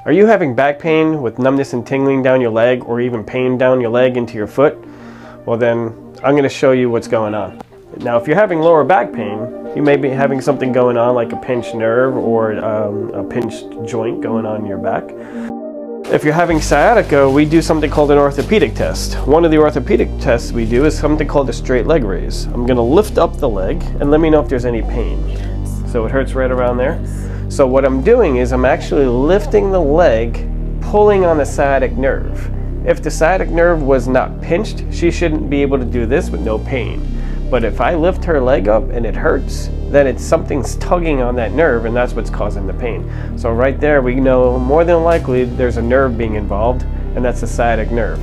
Are you having back pain with numbness and tingling down your leg, or even pain down your leg into your foot? Well then, I'm going to show you what's going on. Now if you're having lower back pain, you may be having something going on like a pinched nerve or a pinched joint going on in your back. If you're having sciatica, we do something called an orthopedic test. One of the orthopedic tests we do is something called a straight leg raise. I'm going to lift up the leg and let me know if there's any pain. So it hurts right around there. So what I'm doing is I'm actually lifting the leg, pulling on the sciatic nerve. If the sciatic nerve was not pinched, she shouldn't be able to do this with no pain. But if I lift her leg up and it hurts, then it's something's tugging on that nerve, and that's what's causing the pain. So right there we know more than likely there's a nerve being involved, and that's the sciatic nerve.